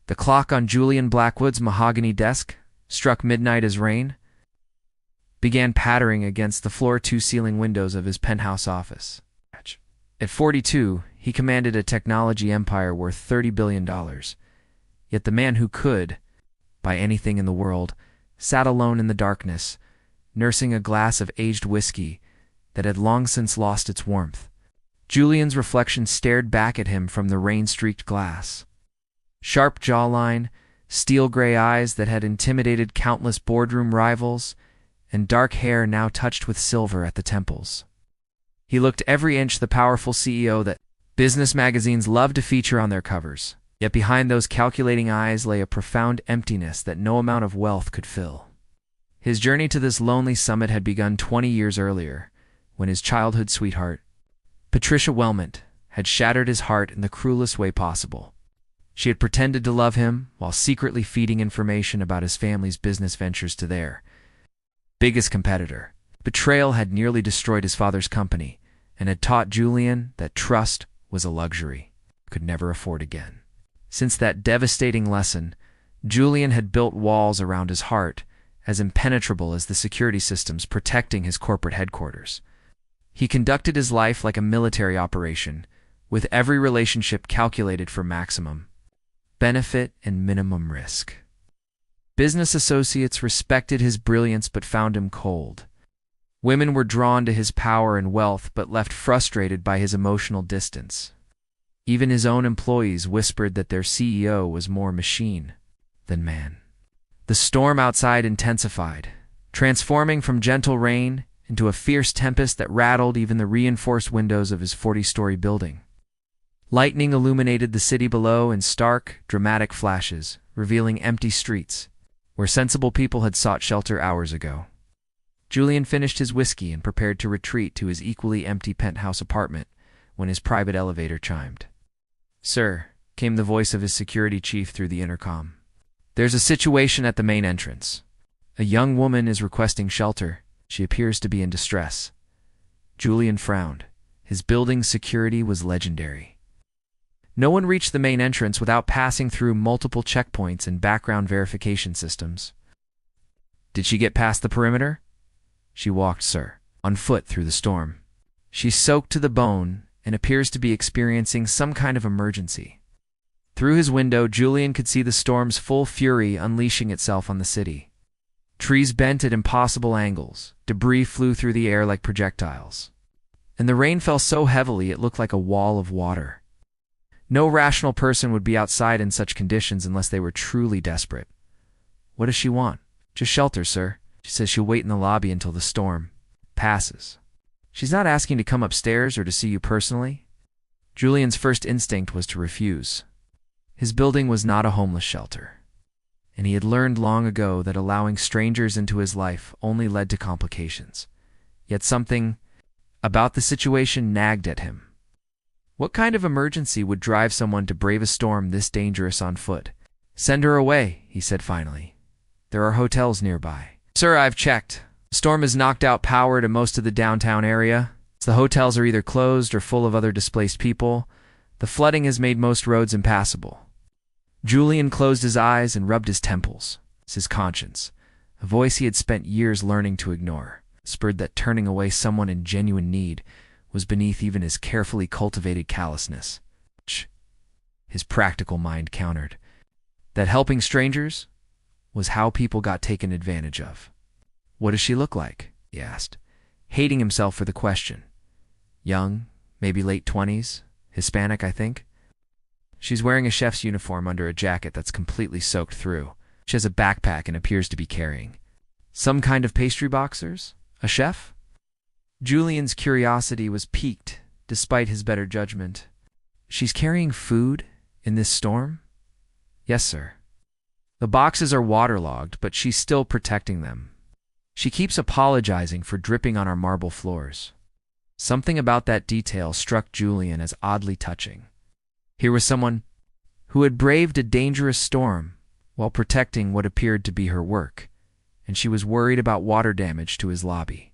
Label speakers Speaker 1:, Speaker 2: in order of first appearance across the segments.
Speaker 1: The clock on Julian Blackwood's mahogany desk struck midnight as rain began pattering against the floor-to-ceiling windows of his penthouse office. At 42, he commanded a technology empire worth $30 billion. Yet the man who could buy anything in the world sat alone in the darkness, nursing a glass of aged whiskey that had long since lost its warmth. Julian's reflection stared back at him from the rain-streaked glass. Sharp jawline, steel-gray eyes that had intimidated countless boardroom rivals, and dark hair now touched with silver at the temples. He looked every inch the powerful CEO that business magazines loved to feature on their covers, yet behind those calculating eyes lay a profound emptiness that no amount of wealth could fill. His journey to this lonely summit had begun 20 years earlier, when his childhood sweetheart, Patricia Wellmont, had shattered his heart in the cruelest way possible. She had pretended to love him while secretly feeding information about his family's business ventures to their biggest competitor. Betrayal had nearly destroyed his father's company and had taught Julian that trust was a luxury he could never afford again. Since that devastating lesson, Julian had built walls around his heart as impenetrable as the security systems protecting his corporate headquarters. He conducted his life like a military operation, with every relationship calculated for maximum benefit and minimum risk. Business associates respected his brilliance but found him cold. Women were drawn to his power and wealth but left frustrated by his emotional distance. Even his own employees whispered that their CEO was more machine than man. The storm outside intensified, transforming from gentle rain into a fierce tempest that rattled even the reinforced windows of his 40-story building. Lightning illuminated the city below in stark, dramatic flashes, revealing empty streets, where sensible people had sought shelter hours ago. Julian finished his whiskey and prepared to retreat to his equally empty penthouse apartment when his private elevator chimed. "Sir," came the voice of his security chief through the intercom. "There's a situation at the main entrance. A young woman is requesting shelter. She appears to be in distress." Julian frowned. His building's security was legendary. No one reached the main entrance without passing through multiple checkpoints and background verification systems. "Did she get past the perimeter?" "She walked, sir, on foot through the storm. She's soaked to the bone and appears to be experiencing some kind of emergency." Through his window, Julian could see the storm's full fury unleashing itself on the city. Trees bent at impossible angles, debris flew through the air like projectiles, and the rain fell so heavily it looked like a wall of water. No rational person would be outside in such conditions unless they were truly desperate. "What does she want?" "Just shelter, sir. She says she'll wait in the lobby until the storm passes." "She's not asking to come upstairs or to see you personally?" Julian's first instinct was to refuse. His building was not a homeless shelter, and he had learned long ago that allowing strangers into his life only led to complications. Yet something about the situation nagged at him. What kind of emergency would drive someone to brave a storm this dangerous on foot? "Send her away," he said finally. "There are hotels nearby." "Sir, I've checked. The storm has knocked out power to most of the downtown area. The hotels are either closed or full of other displaced people. The flooding has made most roads impassable." Julian closed his eyes and rubbed his temples. His conscience, a voice he had spent years learning to ignore, whispered that turning away someone in genuine need was beneath even his carefully cultivated callousness. His practical mind countered that helping strangers was how people got taken advantage of. "What does she look like?" he asked, hating himself for the question. "Young, maybe late 20s, Hispanic, I think." "She's wearing a chef's uniform under a jacket that's completely soaked through. She has a backpack and appears to be carrying some kind of pastry boxers? A chef?" Julian's curiosity was piqued, despite his better judgment. "She's carrying food in this storm?" "Yes, sir. The boxes are waterlogged, but she's still protecting them. She keeps apologizing for dripping on our marble floors." Something about that detail struck Julian as oddly touching. Here was someone who had braved a dangerous storm while protecting what appeared to be her work, and she was worried about water damage to his lobby.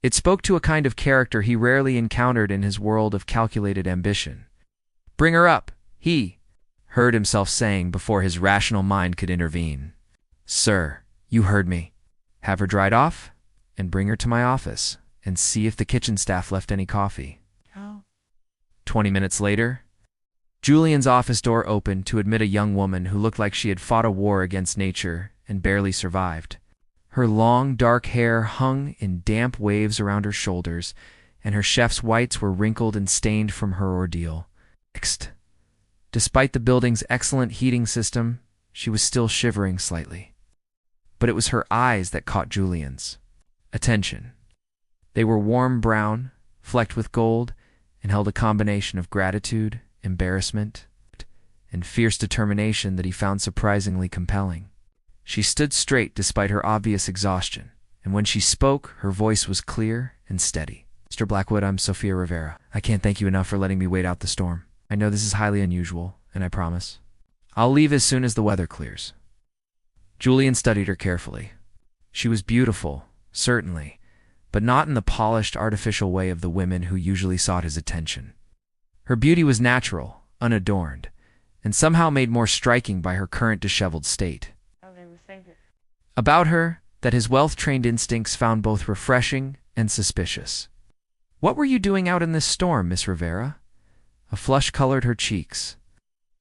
Speaker 1: It spoke to a kind of character he rarely encountered in his world of calculated ambition. "Bring her up," he heard himself saying before his rational mind could intervene. "Sir, you heard me. Have her dried off, and bring her to my office, and see if the kitchen staff left any coffee." 20 minutes later, Julian's office door opened to admit a young woman who looked like she had fought a war against nature and barely survived. Her long, dark hair hung in damp waves around her shoulders, and her chef's whites were wrinkled and stained from her ordeal. Despite the building's excellent heating system, she was still shivering slightly. But it was her eyes that caught Julian's attention. They were warm brown, flecked with gold, and held a combination of gratitude, embarrassment, and fierce determination that he found surprisingly compelling. She stood straight despite her obvious exhaustion, and when she spoke, her voice was clear and steady. "Mr. Blackwood, I'm Sophia Rivera. I can't thank you enough for letting me wait out the storm. I know this is highly unusual, and I promise I'll leave as soon as the weather clears." Julian studied her carefully. She was beautiful, certainly, but not in the polished, artificial way of the women who usually sought his attention. Her beauty was natural, unadorned, and somehow made more striking by her current disheveled state. About her, that his wealth-trained instincts found both refreshing and suspicious. "What were you doing out in this storm, Miss Rivera?" A flush colored her cheeks.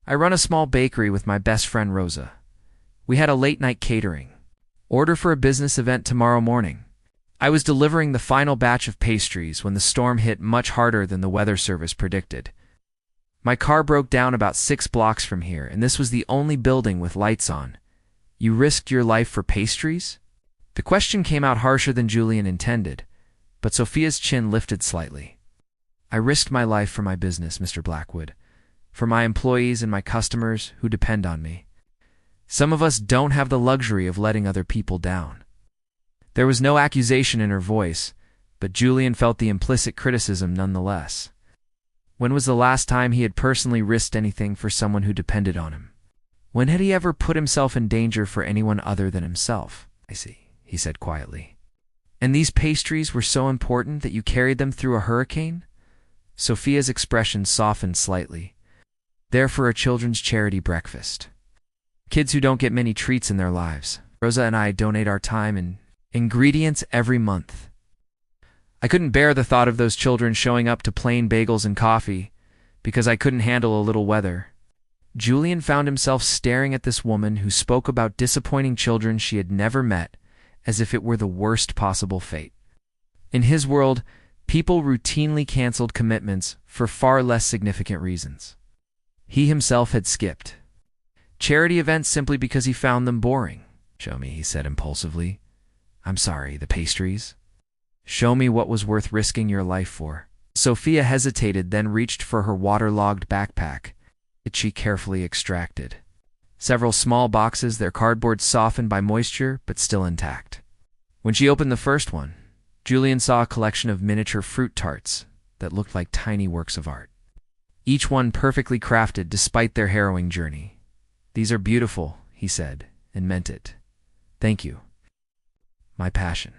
Speaker 1: "I run a small bakery with my best friend Rosa. We had a late-night catering order for a business event tomorrow morning. I was delivering the final batch of pastries when the storm hit much harder than the weather service predicted. My car broke down about 6 blocks from here, and this was the only building with lights on. You risked your life for pastries?" The question came out harsher than Julian intended, but Sophia's chin lifted slightly. "I risked my life for my business, Mr. Blackwood, for my employees and my customers who depend on me. Some of us don't have the luxury of letting other people down." There was no accusation in her voice, but Julian felt the implicit criticism nonetheless. When was the last time he had personally risked anything for someone who depended on him? When had he ever put himself in danger for anyone other than himself? "I see," he said quietly. "And these pastries were so important that you carried them through a hurricane?" Sophia's expression softened slightly. "They're for a children's charity breakfast. Kids who don't get many treats in their lives. Rosa and I donate our time and ingredients every month. I couldn't bear the thought of those children showing up to plain bagels and coffee because I couldn't handle a little weather." Julian found himself staring at this woman who spoke about disappointing children she had never met as if it were the worst possible fate. In his world, people routinely canceled commitments for far less significant reasons. He himself had skipped charity events simply because he found them boring. "Show me," he said impulsively. "I'm sorry, the pastries? Show me what was worth risking your life for." Sophia hesitated, then reached for her waterlogged backpack, which she carefully extracted. Several small boxes, their cardboard softened by moisture, but still intact. When she opened the first one, Julian saw a collection of miniature fruit tarts that looked like tiny works of art. Each one perfectly crafted despite their harrowing journey. "These are beautiful," he said, and meant it. "Thank you. My passion.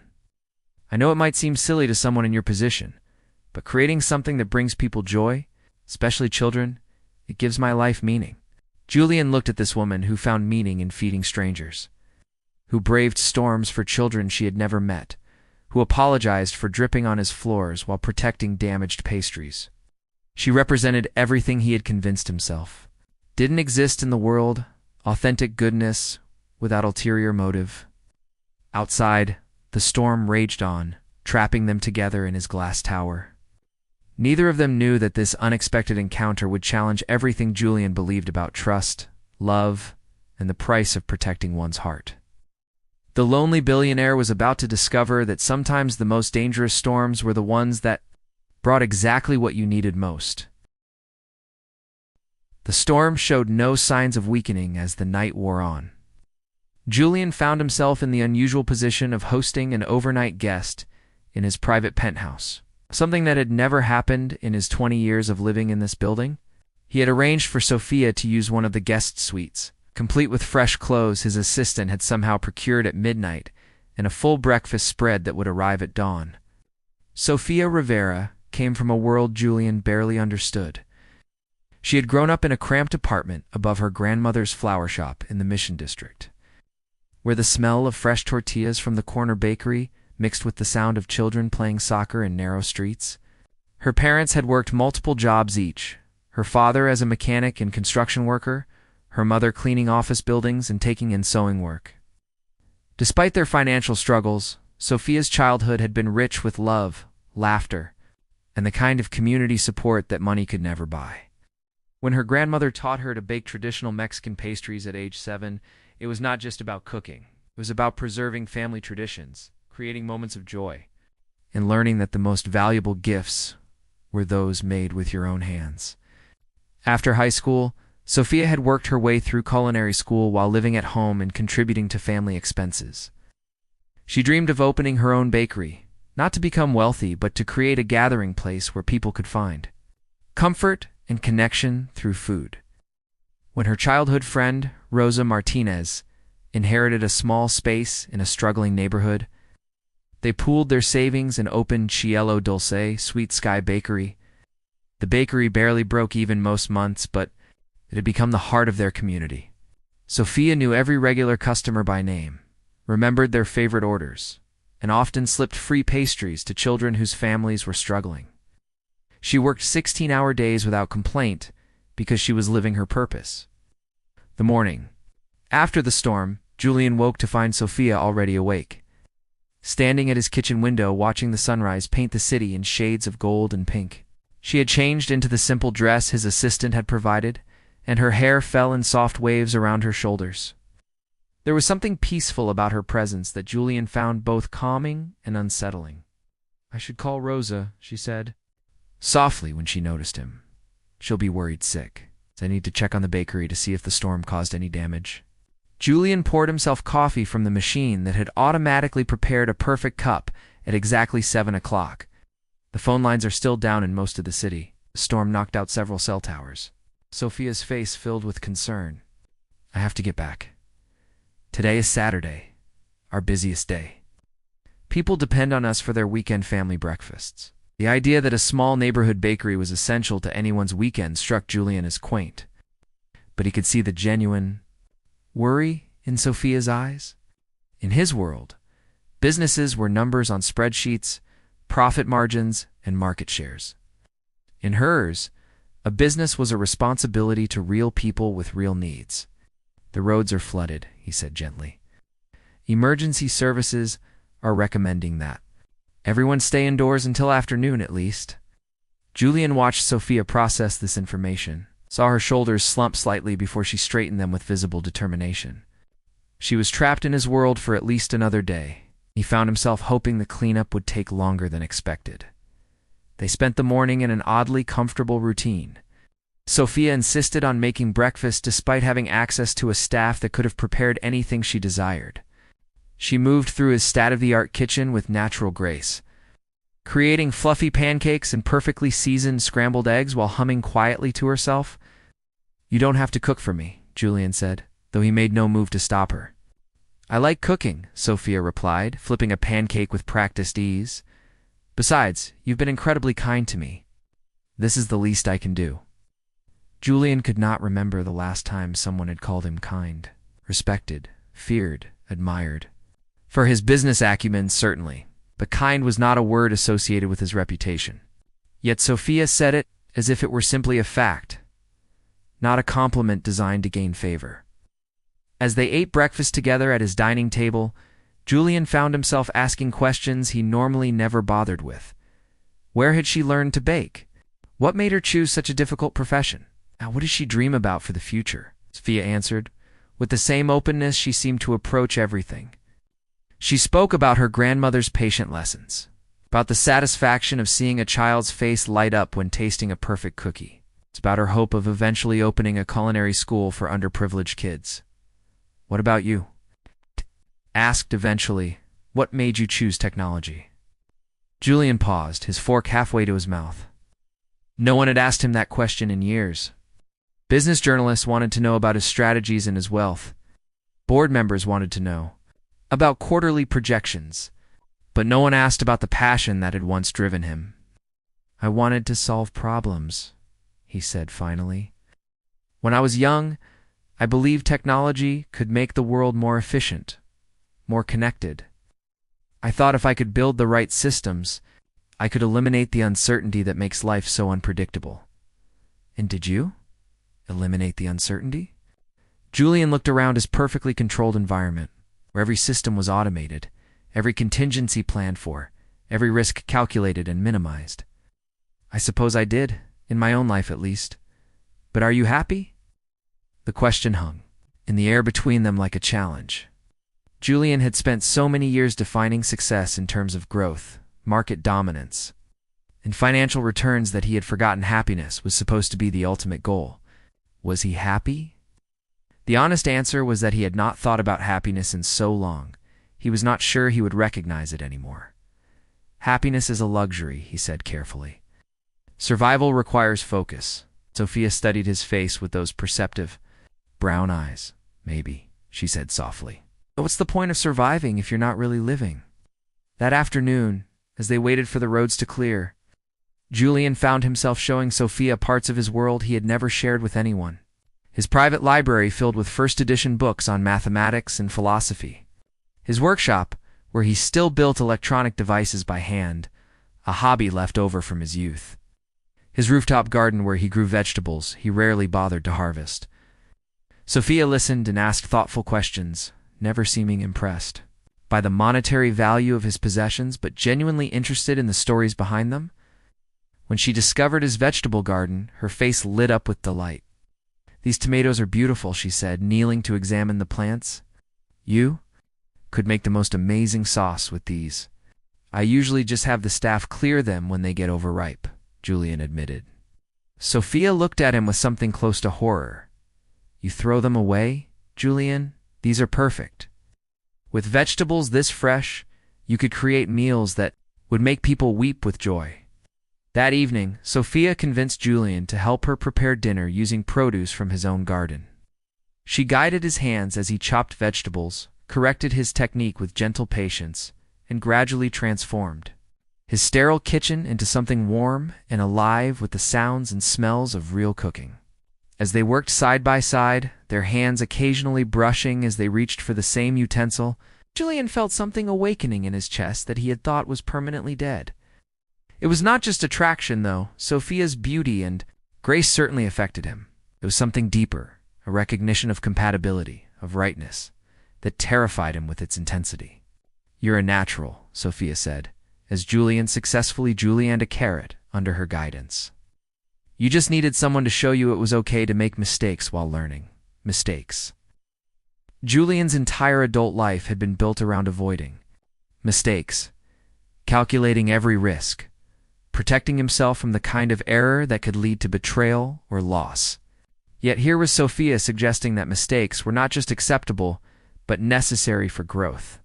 Speaker 1: I know it might seem silly to someone in your position, but creating something that brings people joy, especially children, it gives my life meaning." Julian looked at this woman who found meaning in feeding strangers, who braved storms for children she had never met, who apologized for dripping on his floors while protecting damaged pastries. She represented everything he had convinced himself didn't exist in the world: authentic goodness without ulterior motive. Outside, the storm raged on, trapping them together in his glass tower. Neither of them knew that this unexpected encounter would challenge everything Julian believed about trust, love, and the price of protecting one's heart. The lonely billionaire was about to discover that sometimes the most dangerous storms were the ones that brought exactly what you needed most. The storm showed no signs of weakening as the night wore on. Julian found himself in the unusual position of hosting an overnight guest in his private penthouse. Something that had never happened in his 20 years of living in this building. He had arranged for Sophia to use one of the guest suites, complete with fresh clothes his assistant had somehow procured at midnight, and a full breakfast spread that would arrive at dawn. Sophia Rivera came from a world Julian barely understood. She had grown up in a cramped apartment above her grandmother's flower shop in the Mission District, where the smell of fresh tortillas from the corner bakery mixed with the sound of children playing soccer in narrow streets. Her parents had worked multiple jobs each, her father as a mechanic and construction worker, her mother cleaning office buildings and taking in sewing work. Despite their financial struggles, Sophia's childhood had been rich with love, laughter, and the kind of community support that money could never buy. When her grandmother taught her to bake traditional Mexican pastries at age 7, it was not just about cooking. It was about preserving family traditions, creating moments of joy, and learning that the most valuable gifts were those made with your own hands. After high school, Sophia had worked her way through culinary school while living at home and contributing to family expenses. She dreamed of opening her own bakery, not to become wealthy, but to create a gathering place where people could find comfort and connection through food. When her childhood friend, Rosa Martinez, inherited a small space in a struggling neighborhood, they pooled their savings and opened Cielo Dulce, Sweet Sky Bakery. The bakery barely broke even most months, but it had become the heart of their community. Sophia knew every regular customer by name, remembered their favorite orders, and often slipped free pastries to children whose families were struggling. She worked 16-hour days without complaint because she was living her purpose. The morning after the storm, Julian woke to find Sophia already awake, standing at his kitchen window watching the sunrise paint the city in shades of gold and pink. She had changed into the simple dress his assistant had provided, and her hair fell in soft waves around her shoulders. There was something peaceful about her presence that Julian found both calming and unsettling. "I should call Rosa," she said, softly when she noticed him. "She'll be worried sick. I need to check on the bakery to see if the storm caused any damage." Julian poured himself coffee from the machine that had automatically prepared a perfect cup at exactly 7 o'clock. The phone lines are still down in most of the city. The storm knocked out several cell towers. Sophia's face filled with concern. "I have to get back. Today is Saturday, our busiest day. People depend on us for their weekend family breakfasts." The idea that a small neighborhood bakery was essential to anyone's weekend struck Julian as quaint, but he could see the genuine worry in Sophia's eyes. In his world, businesses were numbers on spreadsheets, profit margins, and market shares. In hers, a business was a responsibility to real people with real needs. "The roads are flooded," he said gently. "Emergency services are recommending that everyone stay indoors until afternoon at least." Julian watched Sophia process this information, saw her shoulders slump slightly before she straightened them with visible determination. She was trapped in his world for at least another day. He found himself hoping the cleanup would take longer than expected. They spent the morning in an oddly comfortable routine. Sophia insisted on making breakfast despite having access to a staff that could have prepared anything she desired. She moved through his state-of-the-art kitchen with natural grace, creating fluffy pancakes and perfectly seasoned scrambled eggs while humming quietly to herself. "You don't have to cook for me," Julian said, though he made no move to stop her. "I like cooking," Sophia replied, flipping a pancake with practiced ease. "Besides, you've been incredibly kind to me. This is the least I can do." Julian could not remember the last time someone had called him kind, respected, feared, admired. For his business acumen, certainly, but kind was not a word associated with his reputation. Yet Sophia said it as if it were simply a fact, not a compliment designed to gain favor. As they ate breakfast together at his dining table, Julian found himself asking questions he normally never bothered with. Where had she learned to bake? What made her choose such a difficult profession? Now, what does she dream about for the future? Sophia answered, with the same openness she seemed to approach everything. She spoke about her grandmother's patient lessons, about the satisfaction of seeing a child's face light up when tasting a perfect cookie. It's about her hope of eventually opening a culinary school for underprivileged kids. "What about you?" Asked eventually, "What made you choose technology?" Julian paused, his fork halfway to his mouth. No one had asked him that question in years. Business journalists wanted to know about his strategies and his wealth. Board members wanted to know about quarterly projections, but no one asked about the passion that had once driven him. "I wanted to solve problems," he said finally. When I was young, I believed technology could make the world more efficient, more connected. I thought if I could build the right systems, I could eliminate the uncertainty that makes life so unpredictable. And did you? Eliminate the uncertainty? Julian looked around his perfectly controlled environment, where every system was automated, every contingency planned for, every risk calculated and minimized. I suppose I did, in my own life at least. But are you happy? The question hung in the air between them like a challenge. Julian had spent so many years defining success in terms of growth, market dominance, and financial returns that he had forgotten happiness was supposed to be the ultimate goal. Was he happy? The honest answer was that he had not thought about happiness in so long. He was not sure he would recognize it anymore. Happiness is a luxury, he said carefully. Survival requires focus. Sophia studied his face with those perceptive brown eyes. Maybe, she said softly. But what's the point of surviving if you're not really living? That afternoon, as they waited for the roads to clear, Julian found himself showing Sophia parts of his world he had never shared with anyone. His private library filled with first-edition books on mathematics and philosophy. His workshop, where he still built electronic devices by hand, a hobby left over from his youth. His rooftop garden where he grew vegetables he rarely bothered to harvest. Sophia listened and asked thoughtful questions, never seeming impressed by the monetary value of his possessions, but genuinely interested in the stories behind them. When she discovered his vegetable garden, her face lit up with delight. "These tomatoes are beautiful," she said, kneeling to examine the plants. "You could make the most amazing sauce with these. I usually just have the staff clear them when they get overripe," Julian admitted. Sophia looked at him with something close to horror. "You throw them away, Julian? These are perfect. With vegetables this fresh, you could create meals that would make people weep with joy." That evening, Sophia convinced Julian to help her prepare dinner using produce from his own garden. She guided his hands as he chopped vegetables, corrected his technique with gentle patience, and gradually transformed his sterile kitchen into something warm and alive with the sounds and smells of real cooking. As they worked side by side, their hands occasionally brushing as they reached for the same utensil, Julian felt something awakening in his chest that he had thought was permanently dead. It was not just attraction, though. Sophia's beauty and grace certainly affected him. It was something deeper, a recognition of compatibility, of rightness, that terrified him with its intensity. "You're a natural," Sophia said, as Julian successfully julienned a carrot under her guidance. "You just needed someone to show you it was okay to make mistakes while learning." Mistakes. Julian's entire adult life had been built around avoiding mistakes, calculating every risk, protecting himself from the kind of error that could lead to betrayal or loss. Yet here was Sophia suggesting that mistakes were not just acceptable, but necessary for growth.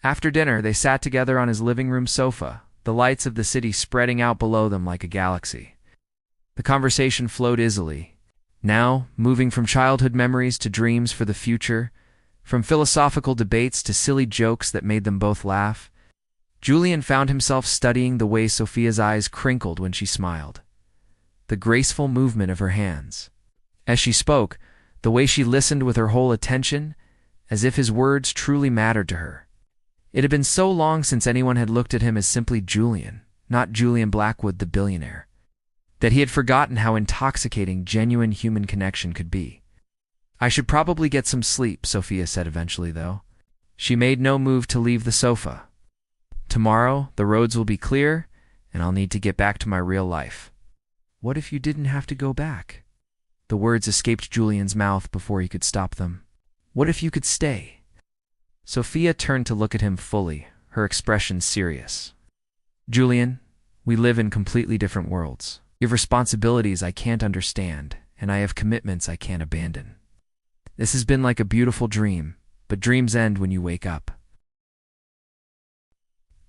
Speaker 1: After dinner, they sat together on his living room sofa, the lights of the city spreading out below them like a galaxy. The conversation flowed easily, now moving from childhood memories to dreams for the future, from philosophical debates to silly jokes that made them both laugh. Julian found himself studying the way Sophia's eyes crinkled when she smiled, the graceful movement of her hands. As she spoke, the way she listened with her whole attention, as if his words truly mattered to her. It had been so long since anyone had looked at him as simply Julian, not Julian Blackwood the billionaire, that he had forgotten how intoxicating genuine human connection could be. "I should probably get some sleep," Sophia said eventually, though. She made no move to leave the sofa. "Tomorrow, the roads will be clear, and I'll need to get back to my real life." "What if you didn't have to go back?" The words escaped Julian's mouth before he could stop them. "What if you could stay?" Sophia turned to look at him fully, her expression serious. "Julian, we live in completely different worlds. You have responsibilities I can't understand, and I have commitments I can't abandon. This has been like a beautiful dream, but dreams end when you wake up."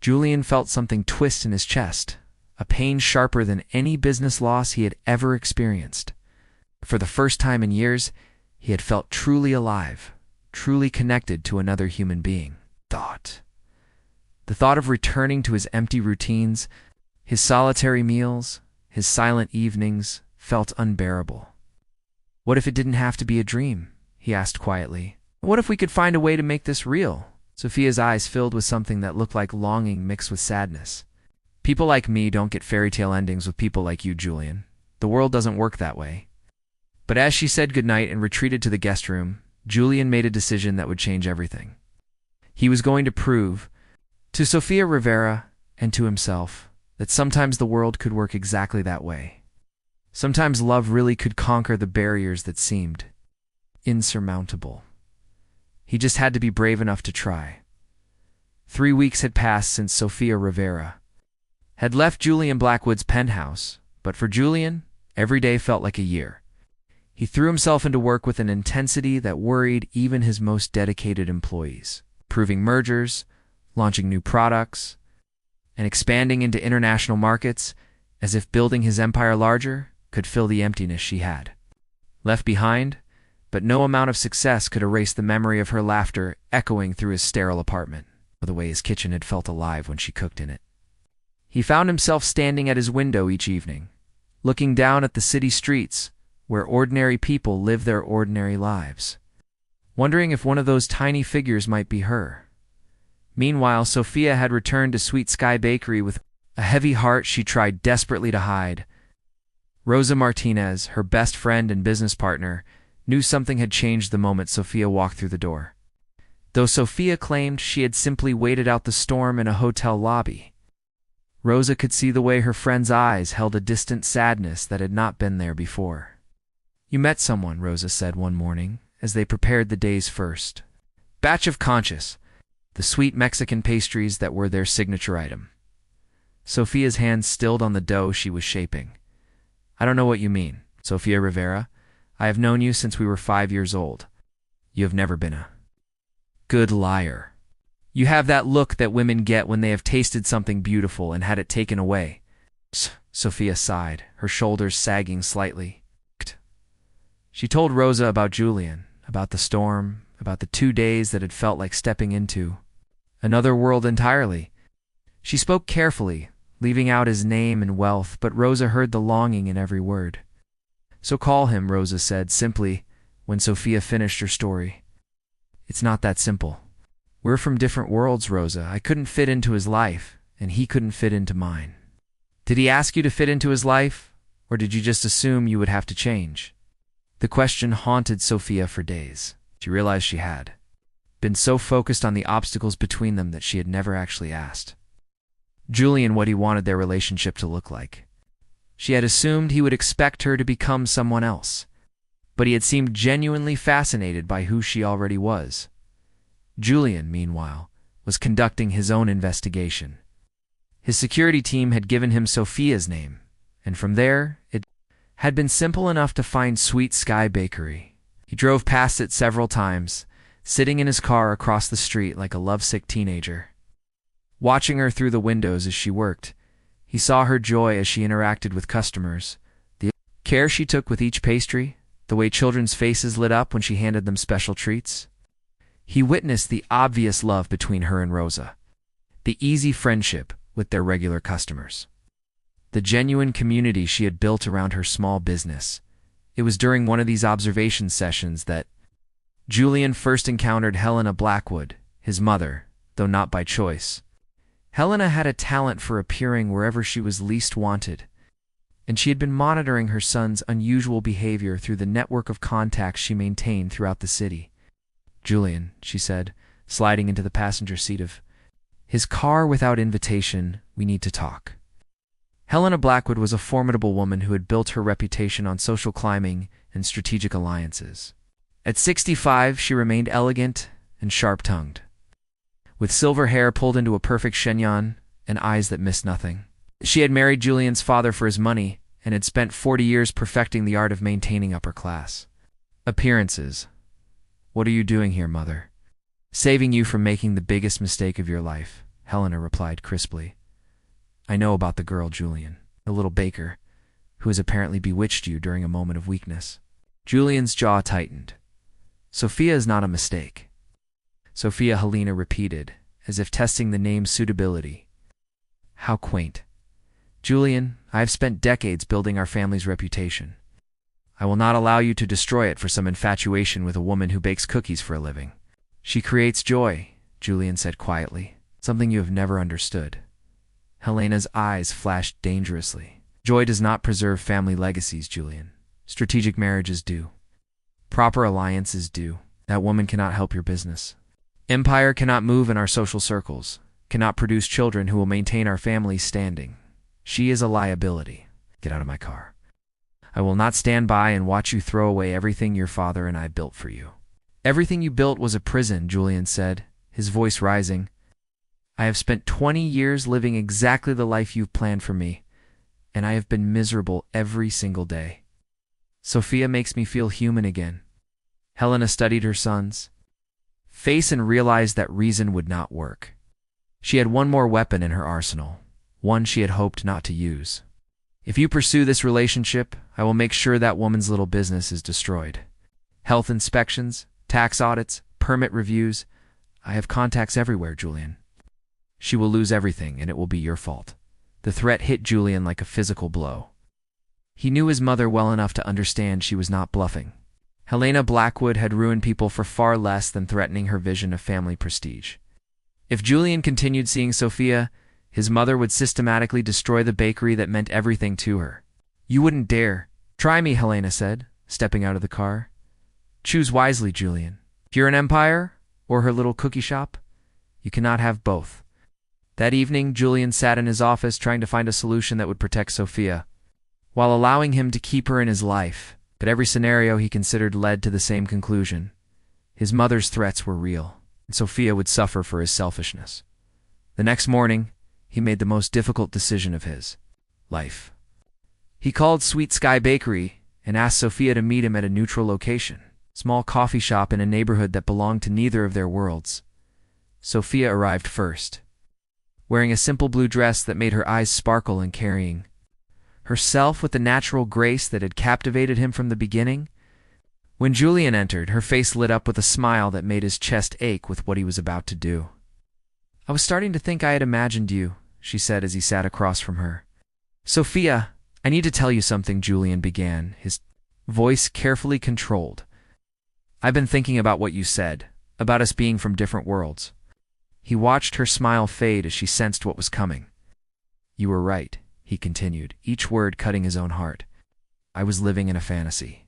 Speaker 1: Julian felt something twist in his chest, a pain sharper than any business loss he had ever experienced. For the first time in years, he had felt truly alive, truly connected to another human being. The thought of returning to his empty routines, his solitary meals, his silent evenings, felt unbearable. What if it didn't have to be a dream? He asked quietly. What if we could find a way to make this real? Sophia's eyes filled with something that looked like longing mixed with sadness. People like me don't get fairy tale endings with people like you, Julian. The world doesn't work that way. But as she said goodnight and retreated to the guest room, Julian made a decision that would change everything. He was going to prove, to Sofia Rivera and to himself, that sometimes the world could work exactly that way. Sometimes love really could conquer the barriers that seemed insurmountable. He just had to be brave enough to try. 3 weeks had passed since Sofia Rivera had left Julian Blackwood's penthouse, but for Julian, every day felt like a year. He threw himself into work with an intensity that worried even his most dedicated employees, proving mergers, launching new products, and expanding into international markets as if building his empire larger could fill the emptiness she had left behind, but no amount of success could erase the memory of her laughter echoing through his sterile apartment, or the way his kitchen had felt alive when she cooked in it. He found himself standing at his window each evening, looking down at the city streets where ordinary people live their ordinary lives, wondering if one of those tiny figures might be her. Meanwhile, Sofia had returned to Sweet Sky Bakery with a heavy heart she tried desperately to hide. Rosa Martinez, her best friend and business partner, knew something had changed the moment Sofia walked through the door. Though Sofia claimed she had simply waited out the storm in a hotel lobby, Rosa could see the way her friend's eyes held a distant sadness that had not been there before. You met someone, Rosa said one morning, as they prepared the day's first batch of conchas, the sweet Mexican pastries that were their signature item. Sofia's hands stilled on the dough she was shaping. I don't know what you mean, Sofia Rivera. I have known you since we were 5 years old. You have never been a good liar. You have that look that women get when they have tasted something beautiful and had it taken away. Sofia sighed, her shoulders sagging slightly. She told Rosa about Julian, about the storm, about the 2 days that had felt like stepping into another world entirely. She spoke carefully, leaving out his name and wealth, but Rosa heard the longing in every word. So call him, Rosa said simply when Sofia finished her story. It's not that simple. We're from different worlds, Rosa. I couldn't fit into his life, and he couldn't fit into mine. Did he ask you to fit into his life, or did you just assume you would have to change? The question haunted Sofia for days. She realized she had been so focused on the obstacles between them that she had never actually asked Julian what he wanted their relationship to look like. She had assumed he would expect her to become someone else, but he had seemed genuinely fascinated by who she already was. Julian, meanwhile, was conducting his own investigation. His security team had given him Sofia's name, and from there, it had been simple enough to find Sweet Sky Bakery. He drove past it several times, sitting in his car across the street like a lovesick teenager. Watching her through the windows as she worked, he saw her joy as she interacted with customers, the care she took with each pastry, the way children's faces lit up when she handed them special treats. He witnessed the obvious love between her and Rosa, the easy friendship with their regular customers, the genuine community she had built around her small business. It was during one of these observation sessions that Julian first encountered Helena Blackwood, his mother, though not by choice. Helena had a talent for appearing wherever she was least wanted, and she had been monitoring her son's unusual behavior through the network of contacts she maintained throughout the city. Julian, she said, sliding into the passenger seat of his car without invitation, we need to talk. Helena Blackwood was a formidable woman who had built her reputation on social climbing and strategic alliances. At 65, she remained elegant and sharp-tongued, with silver hair pulled into a perfect chignon and eyes that missed nothing. She had married Julian's father for his money and had spent 40 years perfecting the art of maintaining upper class appearances. What are you doing here, mother? Saving you from making the biggest mistake of your life, Helena replied crisply. I know about the girl, Julian, the little baker, who has apparently bewitched you during a moment of weakness. Julian's jaw tightened. Sofia is not a mistake. Sofia, Helena repeated, as if testing the name's suitability. How quaint. Julian, I have spent decades building our family's reputation. I will not allow you to destroy it for some infatuation with a woman who bakes cookies for a living. She creates joy, Julian said quietly, something you have never understood. Helena's eyes flashed dangerously. Joy does not preserve family legacies, Julian. Strategic marriages do. Proper alliances do. That woman cannot help your business. Empire cannot move in our social circles, cannot produce children who will maintain our family's standing. She is a liability. Get out of my car. I will not stand by and watch you throw away everything your father and I built for you. Everything you built was a prison, Julian said, his voice rising. I have spent 20 years living exactly the life you've planned for me, and I have been miserable every single day. Sophia makes me feel human again. Helena studied her son's face and realized that reason would not work. She had one more weapon in her arsenal, one she had hoped not to use. If you pursue this relationship, I will make sure that woman's little business is destroyed. Health inspections, tax audits, permit reviews. I have contacts everywhere, Julian. She will lose everything, and it will be your fault. The threat hit Julian like a physical blow. He knew his mother well enough to understand she was not bluffing. Helena Blackwood had ruined people for far less than threatening her vision of family prestige. If Julian continued seeing Sophia, his mother would systematically destroy the bakery that meant everything to her. You wouldn't dare. Try me, Helena said, stepping out of the car. Choose wisely, Julian. You're an empire, or her little cookie shop. You cannot have both. That evening, Julian sat in his office trying to find a solution that would protect Sophia, while allowing him to keep her in his life. But every scenario he considered led to the same conclusion. His mother's threats were real, and Sophia would suffer for his selfishness. The next morning, he made the most difficult decision of his life. He called Sweet Sky Bakery and asked Sophia to meet him at a neutral location, a small coffee shop in a neighborhood that belonged to neither of their worlds. Sophia arrived first, wearing a simple blue dress that made her eyes sparkle and carrying herself with the natural grace that had captivated him from the beginning. When Julian entered, her face lit up with a smile that made his chest ache with what he was about to do. I was starting to think I had imagined you, she said as he sat across from her. Sophia, I need to tell you something, Julian began, his voice carefully controlled. I've been thinking about what you said, about us being from different worlds. He watched her smile fade as she sensed what was coming. You were right, he continued, each word cutting his own heart. I was living in a fantasy.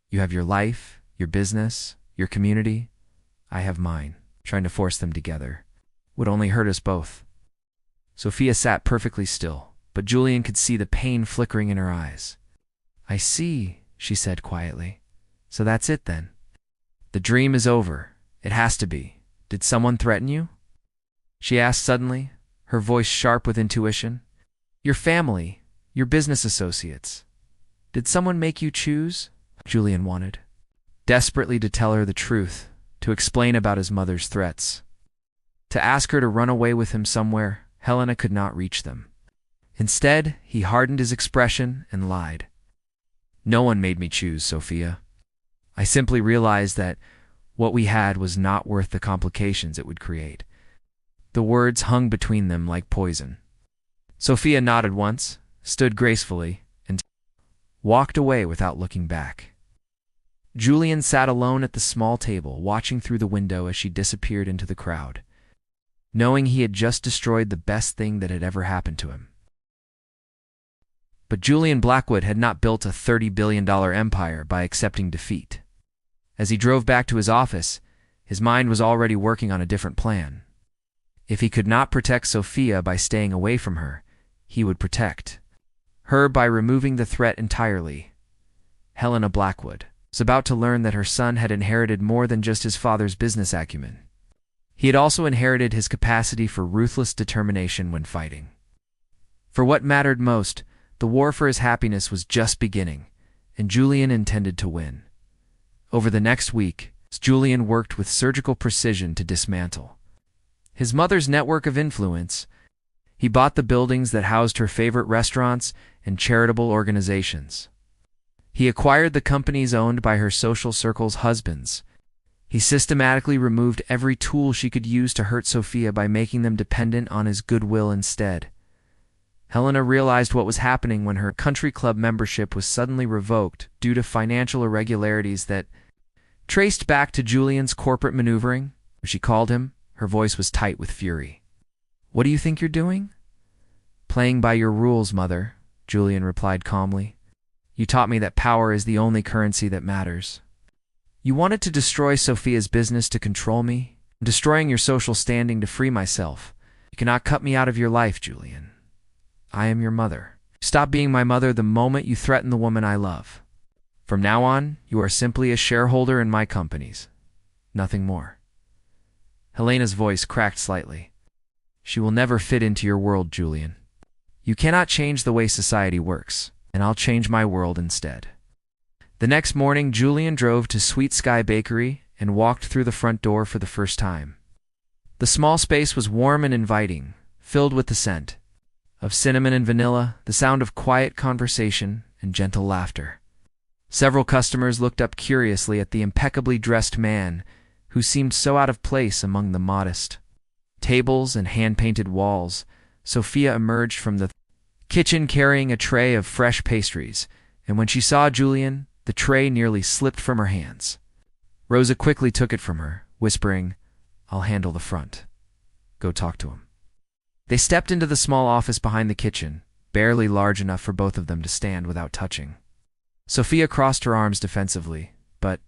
Speaker 1: You have your life, your business, your community. I have mine. Trying to force them together would only hurt us both. Sophia sat perfectly still, but Julian could see the pain flickering in her eyes. I see, she said quietly. So that's it then. The dream is over. It has to be. Did someone threaten you? She asked suddenly, her voice sharp with intuition. Your family, your business associates. Did someone make you choose? Julian wanted desperately to tell her the truth, to explain about his mother's threats, to ask her to run away with him somewhere Helena could not reach them. Instead, he hardened his expression and lied. No one made me choose, Sophia. I simply realized that what we had was not worth the complications it would create. The words hung between them like poison. Sophia nodded once, stood gracefully, and walked away without looking back. Julian sat alone at the small table, watching through the window as she disappeared into the crowd, knowing he had just destroyed the best thing that had ever happened to him. But Julian Blackwood had not built a $30 billion empire by accepting defeat. As he drove back to his office, his mind was already working on a different plan. If he could not protect Sophia by staying away from her, he would protect her by removing the threat entirely. Helena Blackwood was about to learn that her son had inherited more than just his father's business acumen. He had also inherited his capacity for ruthless determination when fighting. For what mattered most, the war for his happiness was just beginning, and Julian intended to win. Over the next week, Julian worked with surgical precision to dismantle his mother's network of influence. He bought the buildings that housed her favorite restaurants and charitable organizations. He acquired the companies owned by her social circle's husbands. He systematically removed every tool she could use to hurt Sophia by making them dependent on his goodwill instead. Helena realized what was happening when her country club membership was suddenly revoked due to financial irregularities that traced back to Julian's corporate maneuvering. She called him. Her voice was tight with fury. "What do you think you're doing?" "Playing by your rules, mother," Julian replied calmly. "You taught me that power is the only currency that matters. You wanted to destroy Sophia's business to control me. I'm destroying your social standing to free myself. You cannot cut me out of your life, Julian. I am your mother. Stop being my mother the moment you threaten the woman I love. From now on, you are simply a shareholder in my companies. Nothing more." Helena's voice cracked slightly. "She will never fit into your world, Julian. You cannot change the way society works, and I'll change my world instead." The next morning, Julian drove to Sweet Sky Bakery and walked through the front door for the first time. The small space was warm and inviting, filled with the scent of cinnamon and vanilla, the sound of quiet conversation, and gentle laughter. Several customers looked up curiously at the impeccably dressed man who seemed so out of place among the modest tables and hand-painted walls. Sophia emerged from the kitchen carrying a tray of fresh pastries, and when she saw Julian, the tray nearly slipped from her hands. Rosa quickly took it from her, whispering, "I'll handle the front. Go talk to him." They stepped into the small office behind the kitchen, barely large enough for both of them to stand without touching. Sophia crossed her arms defensively, but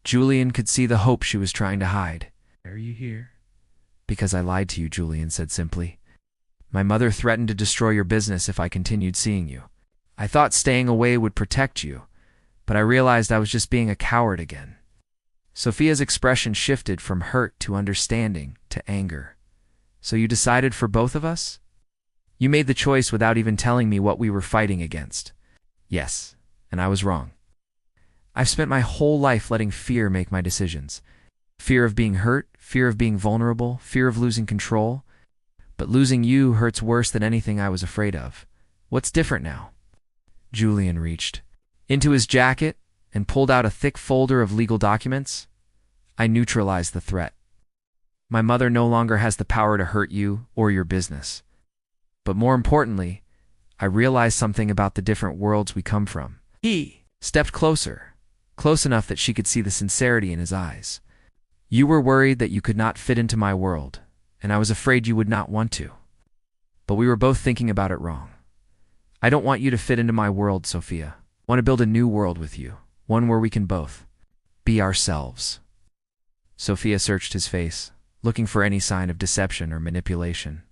Speaker 1: Julian could see the hope she was trying to hide. "Are you here?" "Because I lied to you," Julian said simply. "My mother threatened to destroy your business if I continued seeing you. I thought staying away would protect you, but I realized I was just being a coward again." Sophia's expression shifted from hurt to understanding to anger. "So you decided for both of us? You made the choice without even telling me what we were fighting against." "Yes, and I was wrong. I've spent my whole life letting fear make my decisions. Fear of being hurt, fear of being vulnerable, fear of losing control. But losing you hurts worse than anything I was afraid of. What's different now?" Julian reached into his jacket and pulled out a thick folder of legal documents. "I neutralized the threat. My mother no longer has the power to hurt you or your business. But more importantly, I realized something about the different worlds we come from." He stepped closer, close enough that she could see the sincerity in his eyes. "You were worried that you could not fit into my world, and I was afraid you would not want to. But we were both thinking about it wrong. I don't want you to fit into my world, Sophia. I want to build a new world with you, one where we can both be ourselves." Sophia searched his face, looking for any sign of deception or manipulation.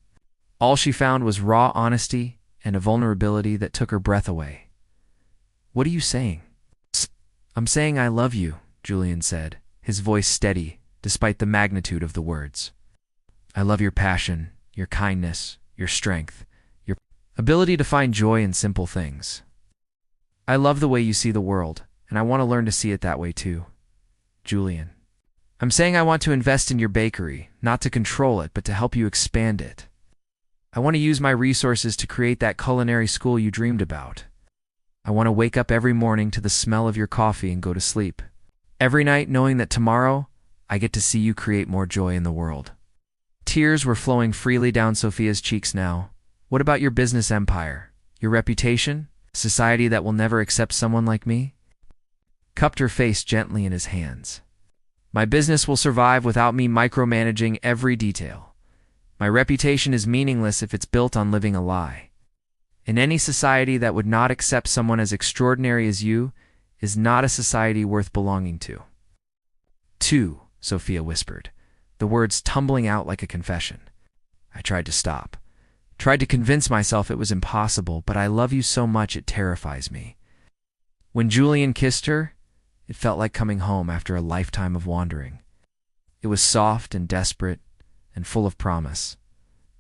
Speaker 1: All she found was raw honesty and a vulnerability that took her breath away. "What are you saying?" "I'm saying I love you," Julian said, his voice steady despite the magnitude of the words. "I love your passion, your kindness, your strength, your ability to find joy in simple things. I love the way you see the world, and I want to learn to see it that way too, Julian. I'm saying I want to invest in your bakery, not to control it, but to help you expand it. I want to use my resources to create that culinary school you dreamed about. I want to wake up every morning to the smell of your coffee and go to sleep every night knowing that tomorrow I get to see you create more joy in the world." Tears were flowing freely down Sophia's cheeks now. "What about your business empire? Your reputation? A society that will never accept someone like me?" Cupped her face gently in his hands. "My business will survive without me micromanaging every detail. My reputation is meaningless if it's built on living a lie. In any society that would not accept someone as extraordinary as you is not a society worth belonging to." "Two," Sophia whispered, the words tumbling out like a confession. "I tried to stop. Tried to convince myself it was impossible, but I love you so much it terrifies me." When Julian kissed her, it felt like coming home after a lifetime of wandering. It was soft and desperate and full of promise,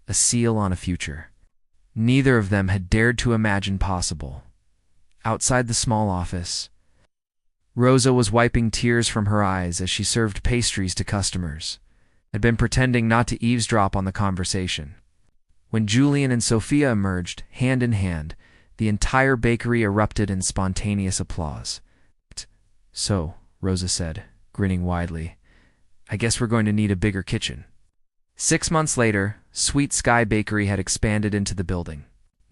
Speaker 1: a seal on a future neither of them had dared to imagine possible. Outside the small office, Rosa was wiping tears from her eyes as she served pastries to customers, had been pretending not to eavesdrop on the conversation. When Julian and Sophia emerged, hand in hand, the entire bakery erupted in spontaneous applause. "So," Rosa said, grinning widely, "I guess we're going to need a bigger kitchen." 6 months later, Sweet Sky Bakery had expanded into the building.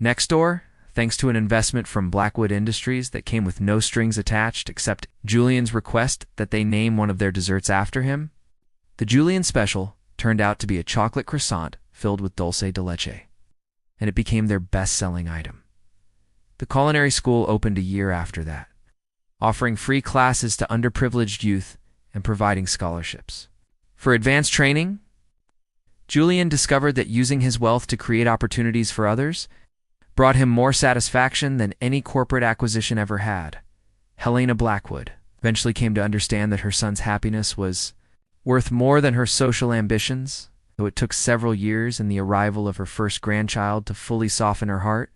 Speaker 1: Next door, thanks to an investment from Blackwood Industries that came with no strings attached except Julian's request that they name one of their desserts after him, the Julian Special turned out to be a chocolate croissant filled with dulce de leche, and it became their best-selling item. The culinary school opened a year after that, offering free classes to underprivileged youth and providing scholarships. For advanced training, Julian discovered that using his wealth to create opportunities for others brought him more satisfaction than any corporate acquisition ever had. Helena Blackwood eventually came to understand that her son's happiness was worth more than her social ambitions, though it took several years and the arrival of her first grandchild to fully soften her heart.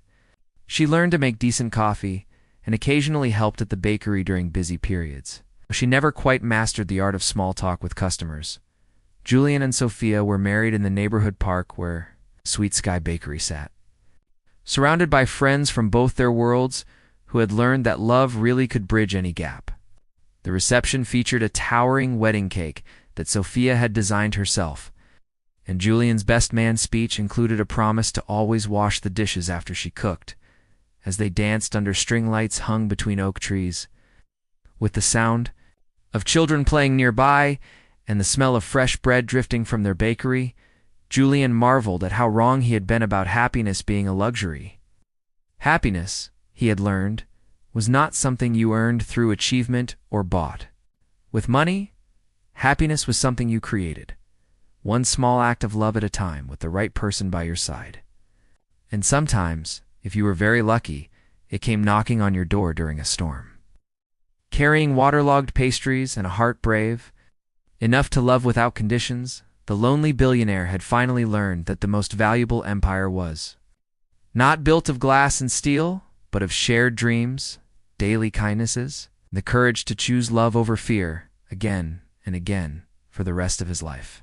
Speaker 1: She learned to make decent coffee and occasionally helped at the bakery during busy periods. She never quite mastered the art of small talk with customers. Julian and Sophia were married in the neighborhood park where Sweet Sky Bakery sat. Surrounded by friends from both their worlds who had learned that love really could bridge any gap. The reception featured a towering wedding cake that Sophia had designed herself, and Julian's best man speech included a promise to always wash the dishes after she cooked, as they danced under string lights hung between oak trees. With the sound of children playing nearby and the smell of fresh bread drifting from their bakery, Julian marveled at how wrong he had been about happiness being a luxury. Happiness, he had learned, was not something you earned through achievement or bought. With money, happiness was something you created, one small act of love at a time with the right person by your side. And sometimes, if you were very lucky, it came knocking on your door during a storm. Carrying waterlogged pastries and a heart brave, enough to love without conditions, the lonely billionaire had finally learned that the most valuable empire was not built of glass and steel, but of shared dreams, daily kindnesses, and the courage to choose love over fear again and again for the rest of his life.